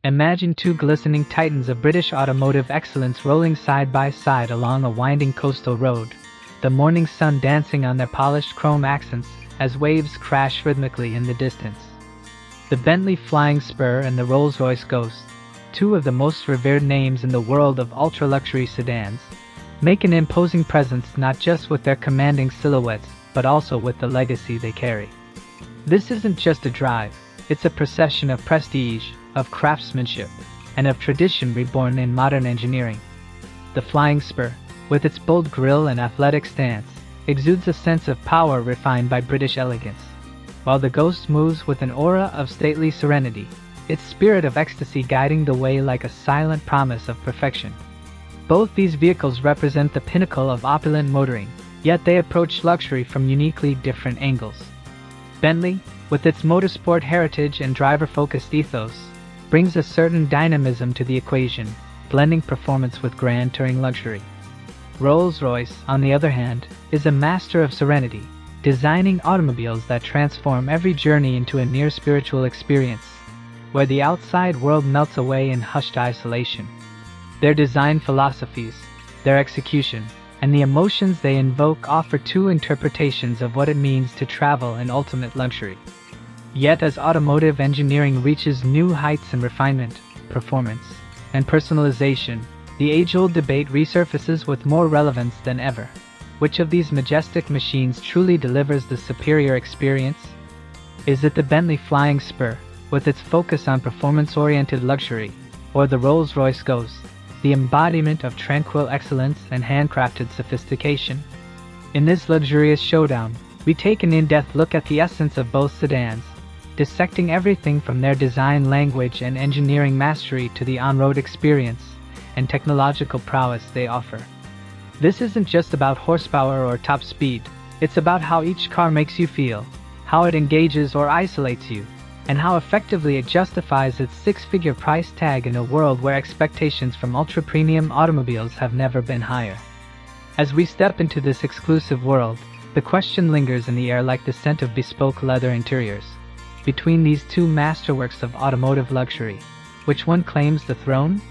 Imagine two glistening titans of British automotive excellence rolling side by side along a winding coastal road, the morning sun dancing on their polished chrome accents as waves crash rhythmically in the distance. The Bentley Flying Spur and the Rolls-Royce Ghost, two of the most revered names in the world of ultra-luxury sedans, make an imposing presence not just with their commanding silhouettes, but also with the legacy they carry. This isn't just a drive, it's a procession of prestige, of craftsmanship, and of tradition reborn in modern engineering. The Flying Spur, with its bold grille and athletic stance, exudes a sense of power refined by British elegance, while the Ghost moves with an aura of stately serenity, its spirit of ecstasy guiding the way like a silent promise of perfection. Both these vehicles represent the pinnacle of opulent motoring, yet they approach luxury from uniquely different angles. Bentley, with its motorsport heritage and driver-focused ethos, brings a certain dynamism to the equation, blending performance with grand touring luxury. Rolls-Royce, on the other hand, is a master of serenity, designing automobiles that transform every journey into a near-spiritual experience, where the outside world melts away in hushed isolation. Their design philosophies, their execution, and the emotions they invoke offer two interpretations of what it means to travel in ultimate luxury. Yet as automotive engineering reaches new heights in refinement, performance, and personalization, the age-old debate resurfaces with more relevance than ever. Which of these majestic machines truly delivers the superior experience? Is it the Bentley Flying Spur, with its focus on performance-oriented luxury, or the Rolls-Royce Ghost, the embodiment of tranquil excellence and handcrafted sophistication? In this luxurious showdown, we take an in-depth look at the essence of both sedans, dissecting everything from their design language and engineering mastery to the on-road experience and technological prowess they offer. This isn't just about horsepower or top speed, it's about how each car makes you feel, how it engages or isolates you, and how effectively it justifies its six-figure price tag in a world where expectations from ultra-premium automobiles have never been higher. As we step into this exclusive world, the question lingers in the air like the scent of bespoke leather interiors. Between these two masterworks of automotive luxury, which one claims the throne?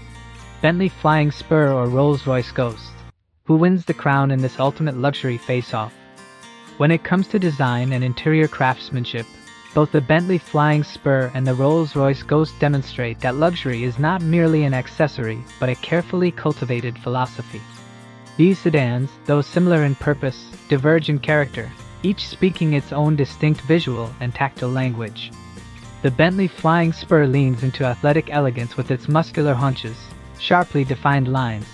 Bentley Flying Spur or Rolls-Royce Ghost? Who wins the crown in this ultimate luxury face-off? When it comes to design and interior craftsmanship, both the Bentley Flying Spur and the Rolls-Royce Ghost demonstrate that luxury is not merely an accessory, but a carefully cultivated philosophy. These sedans, though similar in purpose, diverge in character, each speaking its own distinct visual and tactile language. The Bentley Flying Spur leans into athletic elegance with its muscular haunches, sharply defined lines,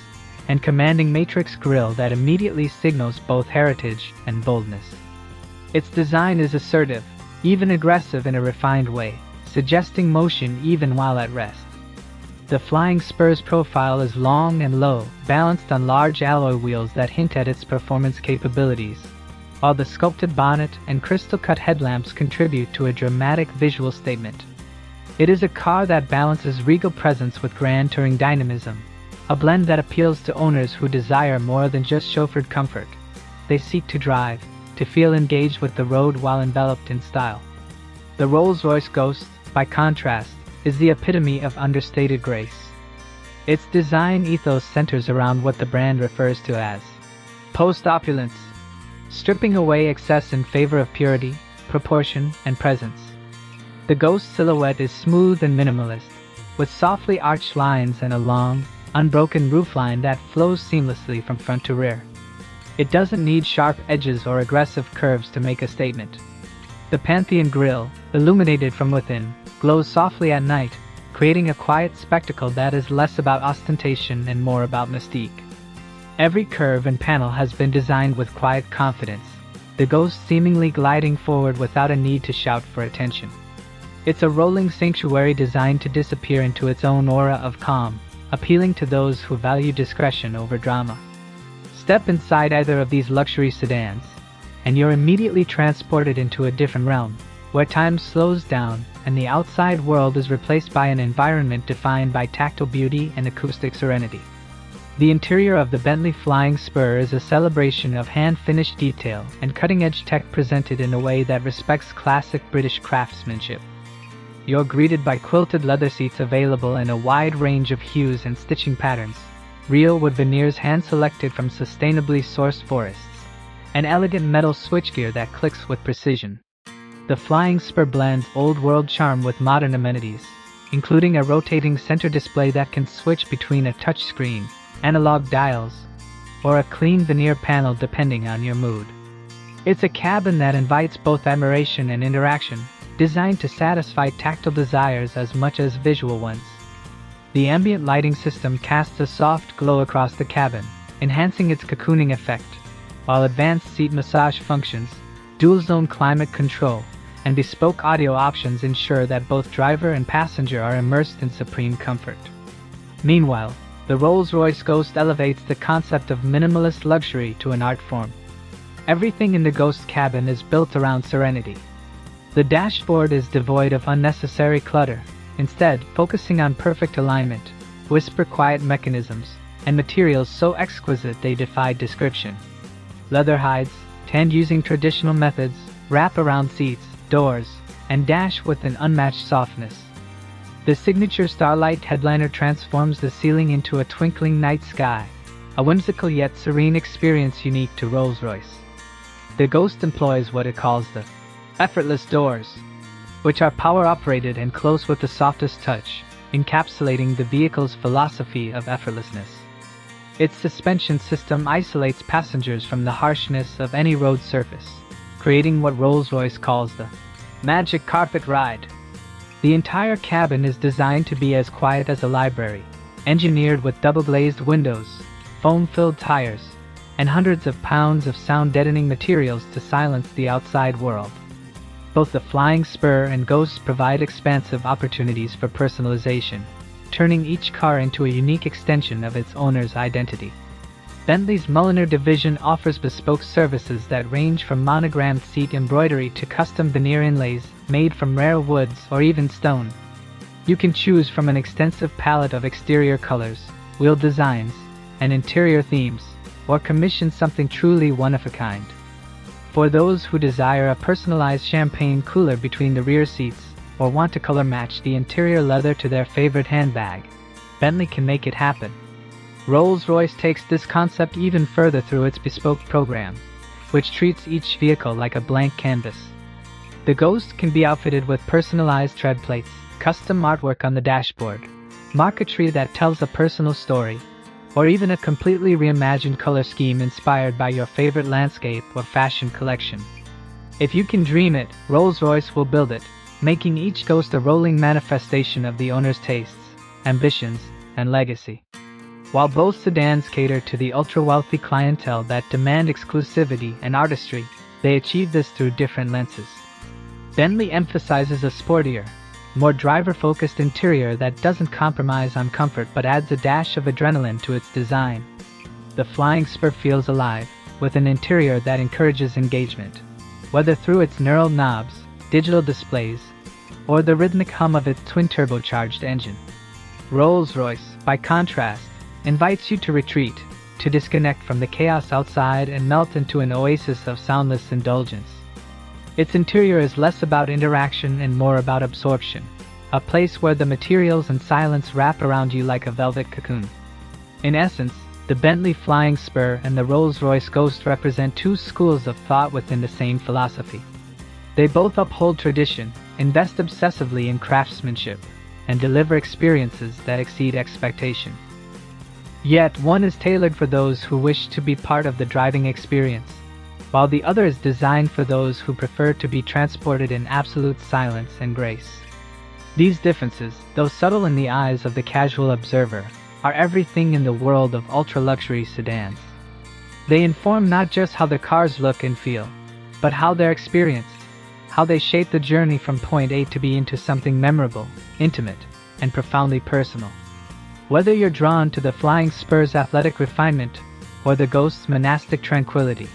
and commanding matrix grille that immediately signals both heritage and boldness. Its design is assertive, even aggressive in a refined way, suggesting motion even while at rest. The Flying Spur's profile is long and low, balanced on large alloy wheels that hint at its performance capabilities, while the sculpted bonnet and crystal-cut headlamps contribute to a dramatic visual statement. It is a car that balances regal presence with grand touring dynamism, a blend that appeals to owners who desire more than just chauffeured comfort. They seek to drive, to feel engaged with the road while enveloped in style. The Rolls-Royce Ghost, by contrast, is the epitome of understated grace. Its design ethos centers around what the brand refers to as post-opulence, stripping away excess in favor of purity, proportion, and presence. The Ghost silhouette is smooth and minimalist, with softly arched lines and a long, unbroken roofline that flows seamlessly from front to rear. It doesn't need sharp edges or aggressive curves to make a statement. The Pantheon grille, illuminated from within, glows softly at night, creating a quiet spectacle that is less about ostentation and more about mystique. Every curve and panel has been designed with quiet confidence, the Ghost seemingly gliding forward without a need to shout for attention. It's a rolling sanctuary designed to disappear into its own aura of calm, appealing to those who value discretion over drama. Step inside either of these luxury sedans, and you're immediately transported into a different realm, where time slows down and the outside world is replaced by an environment defined by tactile beauty and acoustic serenity. The interior of the Bentley Flying Spur is a celebration of hand-finished detail and cutting-edge tech presented in a way that respects classic British craftsmanship. you're greeted by quilted leather seats available in a wide range of hues and stitching patterns, real wood veneers hand-selected from sustainably sourced forests, and elegant metal switchgear that clicks with precision. The Flying Spur blends old-world charm with modern amenities, including a rotating center display that can switch between a touchscreen, analog dials, or a clean veneer panel depending on your mood. It's a cabin that invites both admiration and interaction, designed to satisfy tactile desires as much as visual ones. The ambient lighting system casts a soft glow across the cabin, enhancing its cocooning effect, while advanced seat massage functions, dual-zone climate control, and bespoke audio options ensure that both driver and passenger are immersed in supreme comfort. Meanwhile, the Rolls-Royce Ghost elevates the concept of minimalist luxury to an art form. Everything in the Ghost cabin is built around serenity. The dashboard is devoid of unnecessary clutter, instead focusing on perfect alignment, whisper-quiet mechanisms, and materials so exquisite they defy description. Leather hides, tanned using traditional methods, wrap around seats, doors, and dash with an unmatched softness. The signature starlight headliner transforms the ceiling into a twinkling night sky, a whimsical yet serene experience unique to Rolls-Royce. The Ghost employs what it calls the effortless doors, which are power-operated and close with the softest touch, encapsulating the vehicle's philosophy of effortlessness. Its suspension system isolates passengers from the harshness of any road surface, creating what Rolls-Royce calls the magic carpet ride. The entire cabin is designed to be as quiet as a library, engineered with double-glazed windows, foam-filled tires, and hundreds of pounds of sound-deadening materials to silence the outside world. Both the Flying Spur and Ghost provide expansive opportunities for personalization, turning each car into a unique extension of its owner's identity. Bentley's Mulliner division offers bespoke services that range from monogrammed seat embroidery to custom veneer inlays made from rare woods or even stone. You can choose from an extensive palette of exterior colors, wheel designs, and interior themes, or commission something truly one-of-a-kind. For those who desire a personalized champagne cooler between the rear seats, or want to color match the interior leather to their favorite handbag, Bentley can make it happen. Rolls-Royce takes this concept even further through its bespoke program, which treats each vehicle like a blank canvas. The Ghost can be outfitted with personalized tread plates, custom artwork on the dashboard, marquetry that tells a personal story, or even a completely reimagined color scheme inspired by your favorite landscape or fashion collection. If you can dream it, Rolls-Royce will build it, making each Ghost a rolling manifestation of the owner's tastes, ambitions, and legacy. While both sedans cater to the ultra-wealthy clientele that demand exclusivity and artistry, they achieve this through different lenses. Bentley emphasizes a sportier, more driver-focused interior that doesn't compromise on comfort but adds a dash of adrenaline to its design. The Flying Spur feels alive, with an interior that encourages engagement, whether through its knurled knobs, digital displays, or the rhythmic hum of its twin-turbocharged engine. Rolls-Royce, by contrast, invites you to retreat, to disconnect from the chaos outside and melt into an oasis of soundless indulgence. Its interior is less about interaction and more about absorption, a place where the materials and silence wrap around you like a velvet cocoon. In essence, the Bentley Flying Spur and the Rolls-Royce Ghost represent two schools of thought within the same philosophy. They both uphold tradition, invest obsessively in craftsmanship, and deliver experiences that exceed expectation. Yet one is tailored for those who wish to be part of the driving experience, while the other is designed for those who prefer to be transported in absolute silence and grace. These differences, though subtle in the eyes of the casual observer, are everything in the world of ultra-luxury sedans. They inform not just how the cars look and feel, but how they're experienced, how they shape the journey from point A to B into something memorable, intimate, and profoundly personal. Whether you're drawn to the Flying Spur's athletic refinement or the Ghost's monastic tranquility,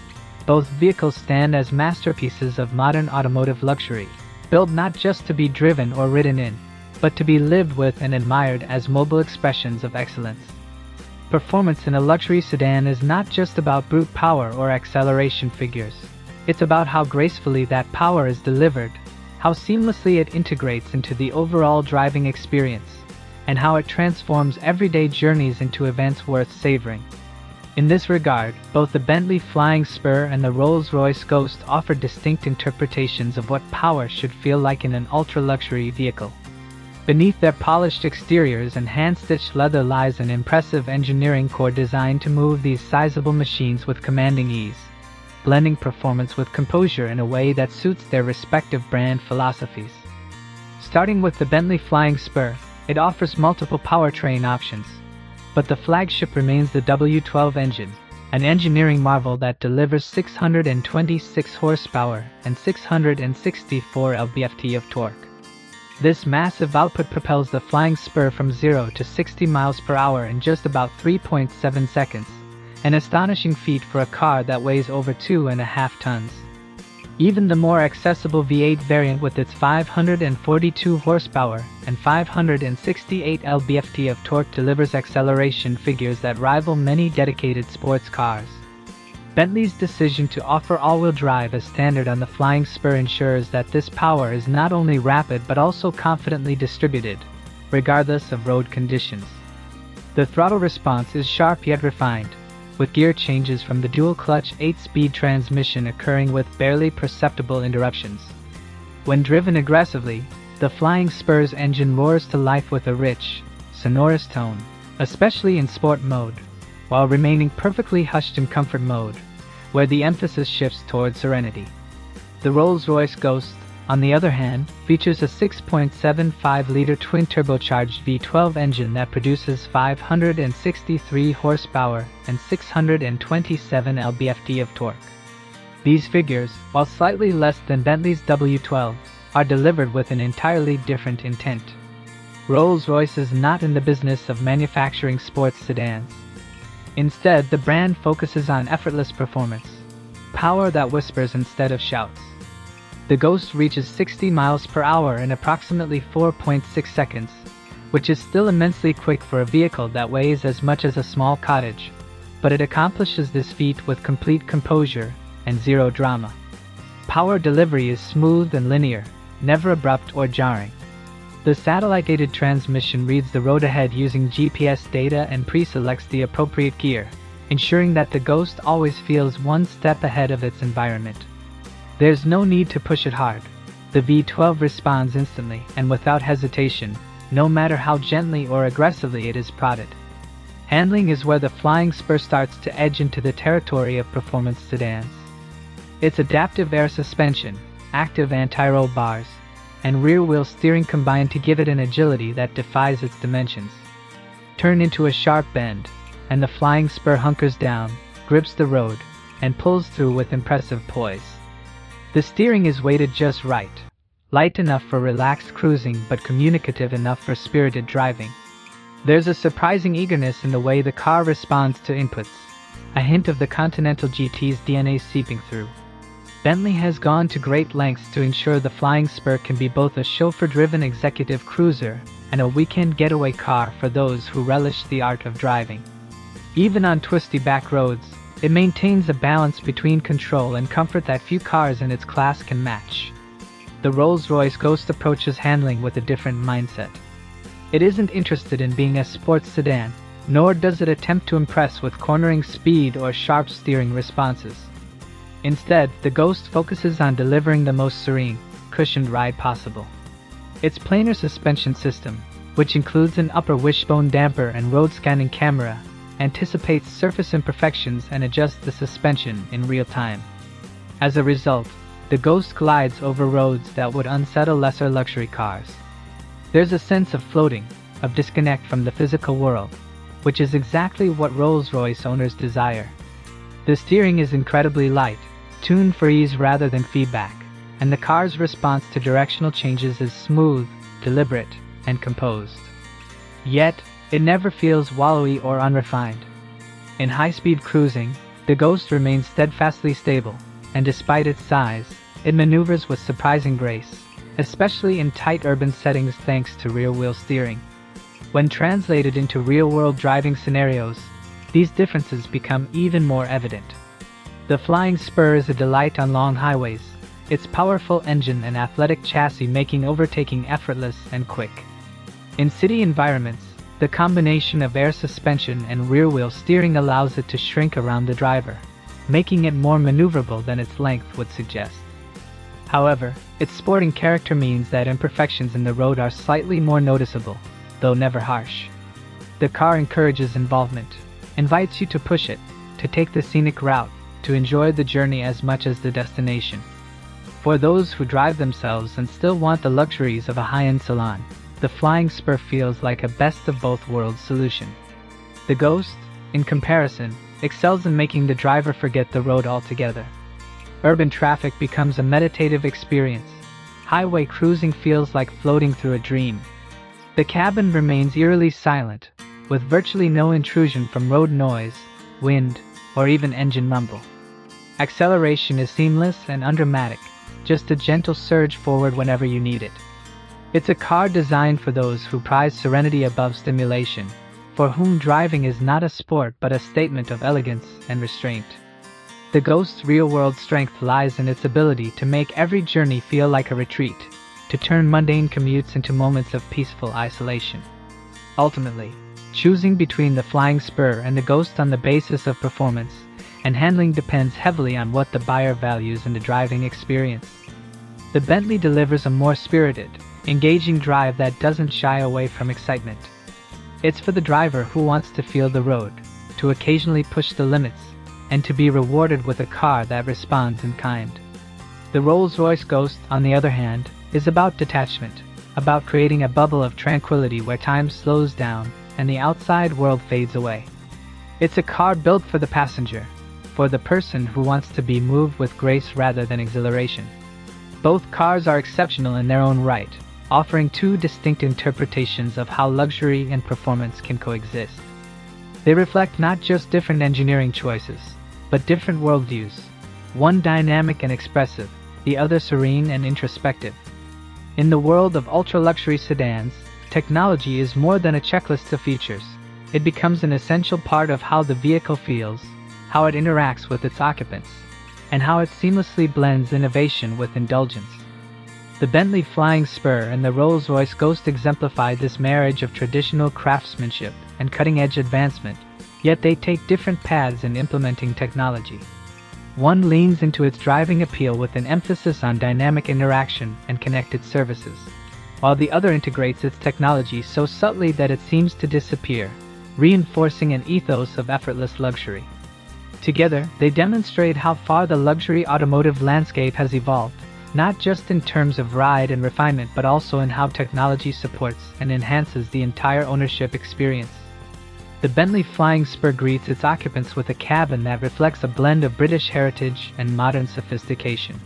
both vehicles stand as masterpieces of modern automotive luxury, built not just to be driven or ridden in, but to be lived with and admired as mobile expressions of excellence. Performance in a luxury sedan is not just about brute power or acceleration figures. It's about how gracefully that power is delivered, how seamlessly it integrates into the overall driving experience, and how it transforms everyday journeys into events worth savoring. In this regard, both the Bentley Flying Spur and the Rolls-Royce Ghost offer distinct interpretations of what power should feel like in an ultra-luxury vehicle. Beneath their polished exteriors and hand-stitched leather lies an impressive engineering core designed to move these sizable machines with commanding ease, blending performance with composure in a way that suits their respective brand philosophies. Starting with the Bentley Flying Spur, it offers multiple powertrain options, but the flagship remains the W12 engine, an engineering marvel that delivers 626 horsepower and 664 lb-ft of torque. This massive output propels the Flying Spur from 0 to 60 miles per hour in just about 3.7 seconds, an astonishing feat for a car that weighs over 2.5 tons. Even the more accessible V8 variant with its 542 horsepower and 568 lb-ft of torque delivers acceleration figures that rival many dedicated sports cars. Bentley's decision to offer all-wheel drive as standard on the Flying Spur ensures that this power is not only rapid but also confidently distributed, regardless of road conditions. The throttle response is sharp yet refined, with gear changes from the dual-clutch 8-speed transmission occurring with barely perceptible interruptions. When driven aggressively, the Flying Spur's engine roars to life with a rich, sonorous tone, especially in sport mode, while remaining perfectly hushed in comfort mode, where the emphasis shifts toward serenity. The Rolls-Royce Ghost, on the other hand, features a 6.75-liter twin-turbocharged V12 engine that produces 563 horsepower and 627 lb-ft of torque. These figures, while slightly less than Bentley's W12, are delivered with an entirely different intent. Rolls-Royce is not in the business of manufacturing sports sedans. Instead, the brand focuses on effortless performance, power that whispers instead of shouts. The Ghost reaches 60 miles per hour in approximately 4.6 seconds, which is still immensely quick for a vehicle that weighs as much as a small cottage, but it accomplishes this feat with complete composure and zero drama. Power delivery is smooth and linear, never abrupt or jarring. The satellite-guided transmission reads the road ahead using GPS data and pre-selects the appropriate gear, ensuring that the Ghost always feels one step ahead of its environment. There's no need to push it hard. The V12 responds instantly and without hesitation, no matter how gently or aggressively it is prodded. Handling is where the Flying Spur starts to edge into the territory of performance sedans. Its adaptive air suspension, active anti-roll bars, and rear-wheel steering combine to give it an agility that defies its dimensions. Turn into a sharp bend, and the Flying Spur hunkers down, grips the road, and pulls through with impressive poise. The steering is weighted just right, light enough for relaxed cruising but communicative enough for spirited driving. There's a surprising eagerness in the way the car responds to inputs, a hint of the Continental GT's DNA seeping through. Bentley has gone to great lengths to ensure the Flying Spur can be both a chauffeur-driven executive cruiser and a weekend getaway car for those who relish the art of driving. Even on twisty back roads, it maintains a balance between control and comfort that few cars in its class can match. The Rolls-Royce Ghost approaches handling with a different mindset. It isn't interested in being a sports sedan, nor does it attempt to impress with cornering speed or sharp steering responses. Instead, the Ghost focuses on delivering the most serene, cushioned ride possible. Its planar suspension system, which includes an upper wishbone damper and road-scanning camera, anticipates surface imperfections and adjusts the suspension in real time. As a result, the Ghost glides over roads that would unsettle lesser luxury cars. There's a sense of floating, of disconnect from the physical world, which is exactly what Rolls-Royce owners desire. The steering is incredibly light, tuned for ease rather than feedback, and the car's response to directional changes is smooth, deliberate, and composed. Yet, it never feels wallowy or unrefined. In high-speed cruising, the Ghost remains steadfastly stable, and despite its size, it maneuvers with surprising grace, especially in tight urban settings thanks to rear-wheel steering. When translated into real-world driving scenarios, these differences become even more evident. The Flying Spur is a delight on long highways, its powerful engine and athletic chassis making overtaking effortless and quick. In city environments, the combination of air suspension and rear-wheel steering allows it to shrink around the driver, making it more maneuverable than its length would suggest. However, its sporting character means that imperfections in the road are slightly more noticeable, though never harsh. The car encourages involvement, invites you to push it, to take the scenic route, to enjoy the journey as much as the destination. For those who drive themselves and still want the luxuries of a high-end salon, the Flying Spur feels like a best-of-both-worlds solution. The Ghost, in comparison, excels in making the driver forget the road altogether. Urban traffic becomes a meditative experience. Highway cruising feels like floating through a dream. The cabin remains eerily silent, with virtually no intrusion from road noise, wind, or even engine rumble. Acceleration is seamless and undramatic, just a gentle surge forward whenever you need it. It's a car designed for those who prize serenity above stimulation, for whom driving is not a sport but a statement of elegance and restraint. The Ghost's real-world strength lies in its ability to make every journey feel like a retreat, to turn mundane commutes into moments of peaceful isolation. Ultimately, choosing between the Flying Spur and the Ghost on the basis of performance and handling depends heavily on what the buyer values in the driving experience. The Bentley delivers a more spirited, engaging drive that doesn't shy away from excitement. It's for the driver who wants to feel the road, to occasionally push the limits, and to be rewarded with a car that responds in kind. The Rolls-Royce Ghost, on the other hand, is about detachment, about creating a bubble of tranquility where time slows down and the outside world fades away. It's a car built for the passenger, for the person who wants to be moved with grace rather than exhilaration. Both cars are exceptional in their own right, offering two distinct interpretations of how luxury and performance can coexist. They reflect not just different engineering choices, but different worldviews, one dynamic and expressive, the other serene and introspective. In the world of ultra-luxury sedans, technology is more than a checklist of features. It becomes an essential part of how the vehicle feels, how it interacts with its occupants, and how it seamlessly blends innovation with indulgence. The Bentley Flying Spur and the Rolls-Royce Ghost exemplify this marriage of traditional craftsmanship and cutting-edge advancement, yet they take different paths in implementing technology. One leans into its driving appeal with an emphasis on dynamic interaction and connected services, while the other integrates its technology so subtly that it seems to disappear, reinforcing an ethos of effortless luxury. Together, they demonstrate how far the luxury automotive landscape has evolved, not just in terms of ride and refinement but also in how technology supports and enhances the entire ownership experience. The Bentley Flying Spur greets its occupants with a cabin that reflects a blend of British heritage and modern sophistication.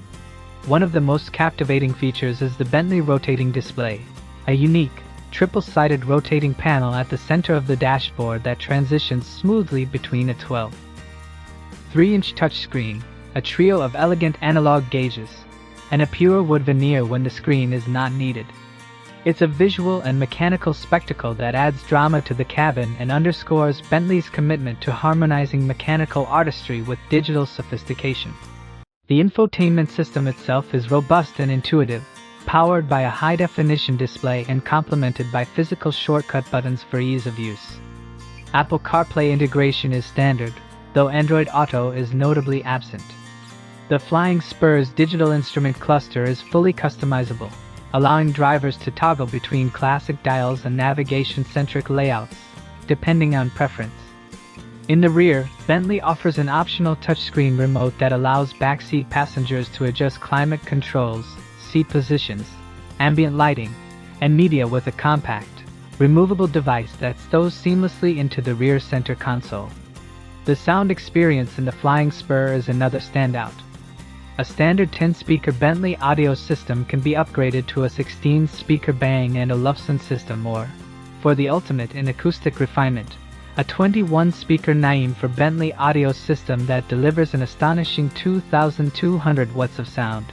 One of the most captivating features is the Bentley rotating display, a unique, triple-sided rotating panel at the center of the dashboard that transitions smoothly between a 12.3-inch touchscreen, a trio of elegant analog gauges, and a pure wood veneer when the screen is not needed. It's a visual and mechanical spectacle that adds drama to the cabin and underscores Bentley's commitment to harmonizing mechanical artistry with digital sophistication. The infotainment system itself is robust and intuitive, powered by a high-definition display and complemented by physical shortcut buttons for ease of use. Apple CarPlay integration is standard, though Android Auto is notably absent. The Flying Spur's digital instrument cluster is fully customizable, allowing drivers to toggle between classic dials and navigation-centric layouts, depending on preference. In the rear, Bentley offers an optional touchscreen remote that allows backseat passengers to adjust climate controls, seat positions, ambient lighting, and media with a compact, removable device that stows seamlessly into the rear center console. The sound experience in the Flying Spur is another standout. A standard 10-speaker Bentley audio system can be upgraded to a 16-speaker Bang and Olufsen system or, for the ultimate in acoustic refinement, a 21-speaker Naim for Bentley audio system that delivers an astonishing 2,200 watts of sound.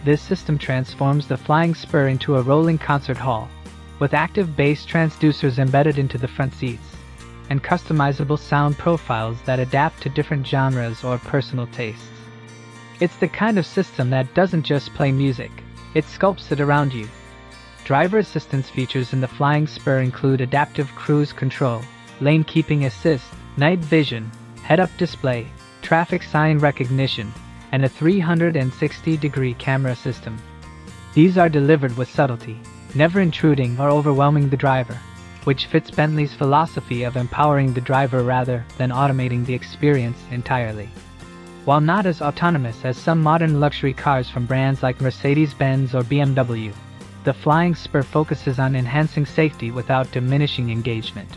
This system transforms the Flying Spur into a rolling concert hall, with active bass transducers embedded into the front seats, and customizable sound profiles that adapt to different genres or personal tastes. It's the kind of system that doesn't just play music, it sculpts it around you. Driver assistance features in the Flying Spur include adaptive cruise control, lane keeping assist, night vision, head-up display, traffic sign recognition, and a 360-degree camera system. These are delivered with subtlety, never intruding or overwhelming the driver, which fits Bentley's philosophy of empowering the driver rather than automating the experience entirely. While not as autonomous as some modern luxury cars from brands like Mercedes-Benz or BMW, the Flying Spur focuses on enhancing safety without diminishing engagement.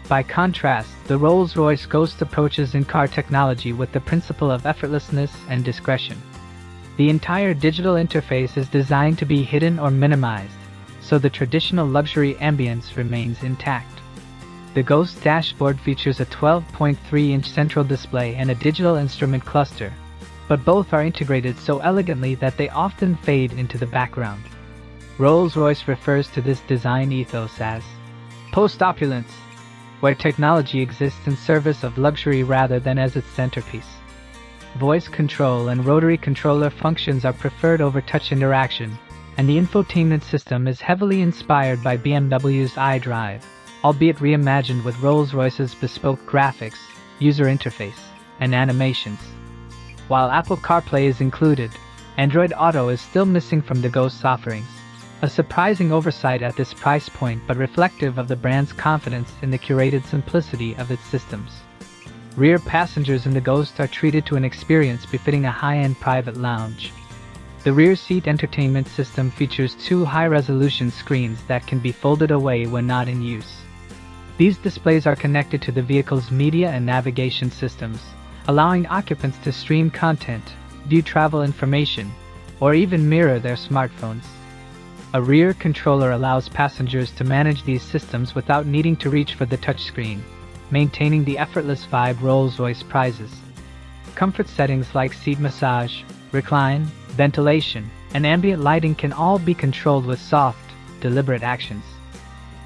By contrast, the Rolls-Royce Ghost approaches in-car technology with the principle of effortlessness and discretion. The entire digital interface is designed to be hidden or minimized, so the traditional luxury ambience remains intact. The Ghost dashboard features a 12.3-inch central display and a digital instrument cluster, but both are integrated so elegantly that they often fade into the background. Rolls-Royce refers to this design ethos as post-opulence, where technology exists in service of luxury rather than as its centerpiece. Voice control and rotary controller functions are preferred over touch interaction, and the infotainment system is heavily inspired by BMW's iDrive, albeit reimagined with Rolls-Royce's bespoke graphics, user interface, and animations. While Apple CarPlay is included, Android Auto is still missing from the Ghost's offerings, a surprising oversight at this price point but reflective of the brand's confidence in the curated simplicity of its systems. Rear passengers in the Ghost are treated to an experience befitting a high-end private lounge. The rear seat entertainment system features two high-resolution screens that can be folded away when not in use. These displays are connected to the vehicle's media and navigation systems, allowing occupants to stream content, view travel information, or even mirror their smartphones. A rear controller allows passengers to manage these systems without needing to reach for the touchscreen, maintaining the effortless vibe Rolls-Royce prizes. Comfort settings like seat massage, recline, ventilation, and ambient lighting can all be controlled with soft, deliberate actions.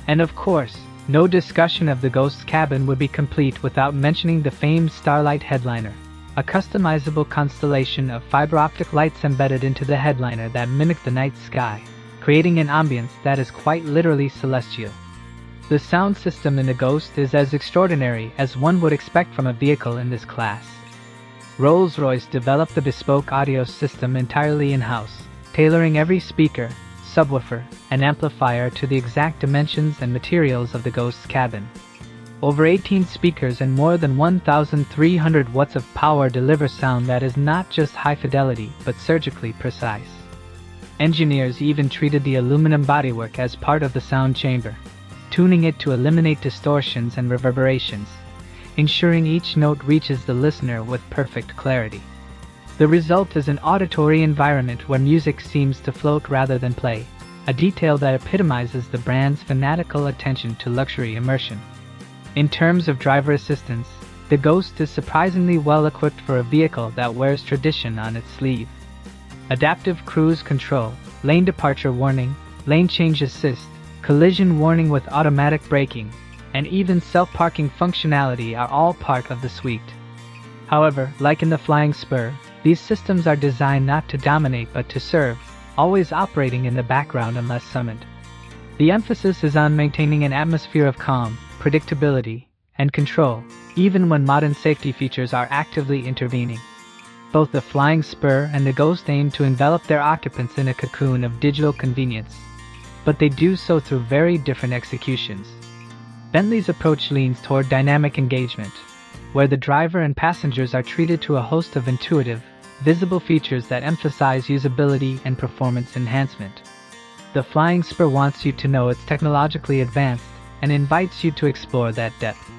And of course, no discussion of the Ghost's cabin would be complete without mentioning the famed Starlight headliner, a customizable constellation of fiber-optic lights embedded into the headliner that mimic the night sky, creating an ambience that is quite literally celestial. The sound system in the Ghost is as extraordinary as one would expect from a vehicle in this class. Rolls-Royce developed the bespoke audio system entirely in-house, tailoring every speaker, subwoofer, and amplifier to the exact dimensions and materials of the Ghost's cabin. Over 18 speakers and more than 1,300 watts of power deliver sound that is not just high fidelity but surgically precise. Engineers even treated the aluminum bodywork as part of the sound chamber, tuning it to eliminate distortions and reverberations, ensuring each note reaches the listener with perfect clarity. The result is an auditory environment where music seems to float rather than play, a detail that epitomizes the brand's fanatical attention to luxury immersion. In terms of driver assistance, the Ghost is surprisingly well equipped for a vehicle that wears tradition on its sleeve. Adaptive cruise control, lane departure warning, lane change assist, collision warning with automatic braking, and even self-parking functionality are all part of the suite. However, like in the Flying Spur, these systems are designed not to dominate but to serve, always operating in the background unless summoned. The emphasis is on maintaining an atmosphere of calm, predictability, and control, even when modern safety features are actively intervening. Both the Flying Spur and the Ghost aim to envelop their occupants in a cocoon of digital convenience, but they do so through very different executions. Bentley's approach leans toward dynamic engagement, where the driver and passengers are treated to a host of intuitive, visible features that emphasize usability and performance enhancement. The Flying Spur wants you to know it's technologically advanced and invites you to explore that depth.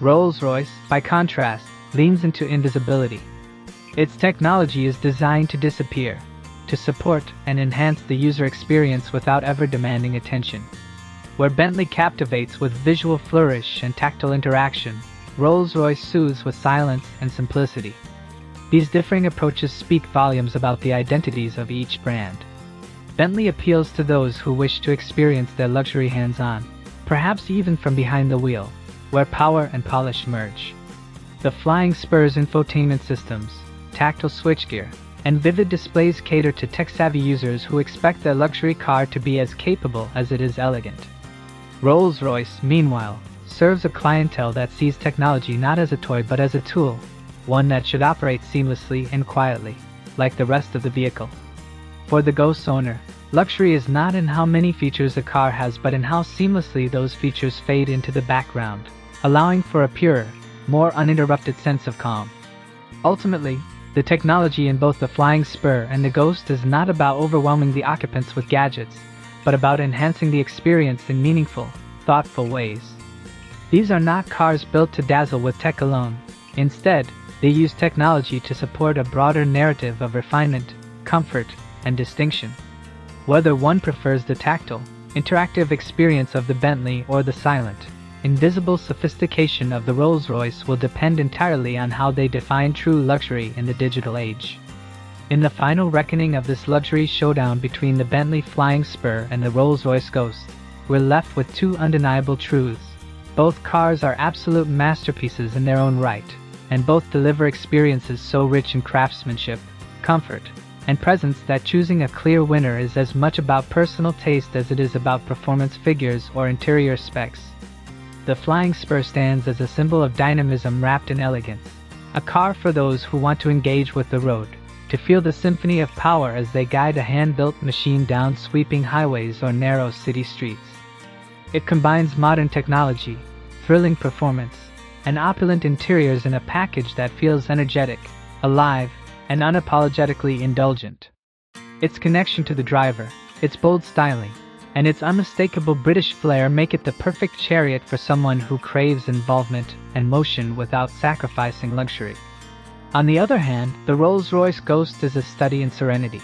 Rolls-Royce, by contrast, leans into invisibility. Its technology is designed to disappear, to support and enhance the user experience without ever demanding attention. Where Bentley captivates with visual flourish and tactile interaction, Rolls-Royce soothes with silence and simplicity. These differing approaches speak volumes about the identities of each brand. Bentley appeals to those who wish to experience their luxury hands-on, perhaps even from behind the wheel, where power and polish merge. The Flying Spur's infotainment systems, tactile switchgear, and vivid displays cater to tech-savvy users who expect their luxury car to be as capable as it is elegant. Rolls-Royce, meanwhile, serves a clientele that sees technology not as a toy but as a tool, one that should operate seamlessly and quietly, like the rest of the vehicle. For the Ghost owner, luxury is not in how many features a car has but in how seamlessly those features fade into the background, allowing for a purer, more uninterrupted sense of calm. Ultimately, the technology in both the Flying Spur and the Ghost is not about overwhelming the occupants with gadgets, but about enhancing the experience in meaningful, thoughtful ways. These are not cars built to dazzle with tech alone. Instead, they use technology to support a broader narrative of refinement, comfort, and distinction. Whether one prefers the tactile, interactive experience of the Bentley or the silent, invisible sophistication of the Rolls-Royce will depend entirely on how they define true luxury in the digital age. In the final reckoning of this luxury showdown between the Bentley Flying Spur and the Rolls-Royce Ghost, we're left with two undeniable truths. Both cars are absolute masterpieces in their own right, and both deliver experiences so rich in craftsmanship, comfort, and presence that choosing a clear winner is as much about personal taste as it is about performance figures or interior specs. The Flying Spur stands as a symbol of dynamism wrapped in elegance, a car for those who want to engage with the road, to feel the symphony of power as they guide a hand-built machine down sweeping highways or narrow city streets. It combines modern technology, thrilling performance, and opulent interiors in a package that feels energetic, alive, and unapologetically indulgent. Its connection to the driver, its bold styling, and its unmistakable British flair make it the perfect chariot for someone who craves involvement and motion without sacrificing luxury. On the other hand, the Rolls-Royce Ghost is a study in serenity.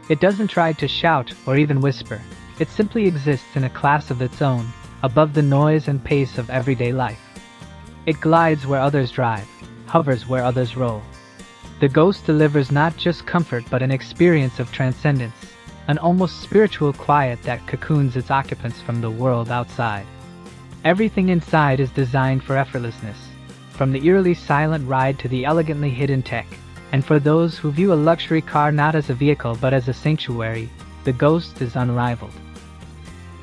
It doesn't try to shout or even whisper. It simply exists in a class of its own, above the noise and pace of everyday life. It glides where others drive, hovers where others roll. The Ghost delivers not just comfort but an experience of transcendence, an almost spiritual quiet that cocoons its occupants from the world outside. Everything inside is designed for effortlessness, from the eerily silent ride to the elegantly hidden tech, and for those who view a luxury car not as a vehicle but as a sanctuary, the Ghost is unrivaled.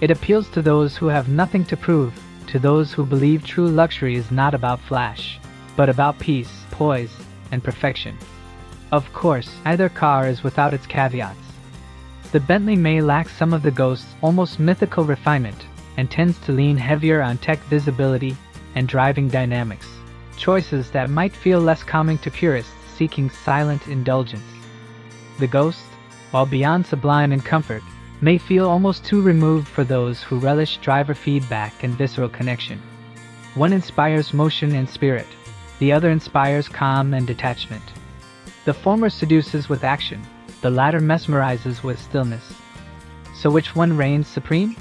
It appeals to those who have nothing to prove, to those who believe true luxury is not about flash, but about peace, poise, and perfection. Of course, either car is without its caveats. The Bentley may lack some of the Ghost's almost mythical refinement, and tends to lean heavier on tech visibility and driving dynamics, choices that might feel less calming to purists seeking silent indulgence. The Ghost, while beyond sublime in comfort, may feel almost too removed for those who relish driver feedback and visceral connection. One inspires motion and spirit, the other inspires calm and detachment. The former seduces with action, the latter mesmerizes with stillness. So which one reigns supreme?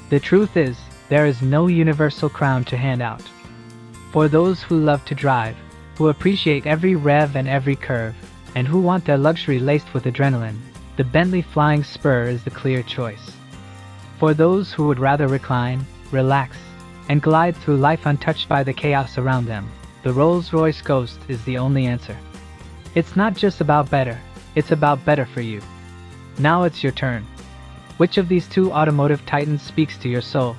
The truth is, there is no universal crown to hand out. For those who love to drive, who appreciate every rev and every curve, and who want their luxury laced with adrenaline, the Bentley Flying Spur is the clear choice. For those who would rather recline, relax, and glide through life untouched by the chaos around them, the Rolls-Royce Ghost is the only answer. It's not just about better, it's about better for you. Now it's your turn. Which of these two automotive titans speaks to your soul?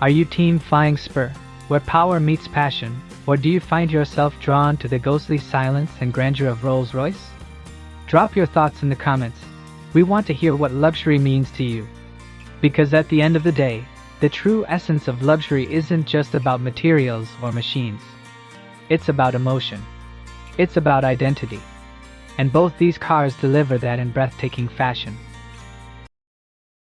Are you Team Flying Spur, where power meets passion, or do you find yourself drawn to the ghostly silence and grandeur of Rolls-Royce? Drop your thoughts in the comments. We want to hear what luxury means to you. Because at the end of the day, the true essence of luxury isn't just about materials or machines. It's about emotion. It's about identity. And both these cars deliver that in breathtaking fashion.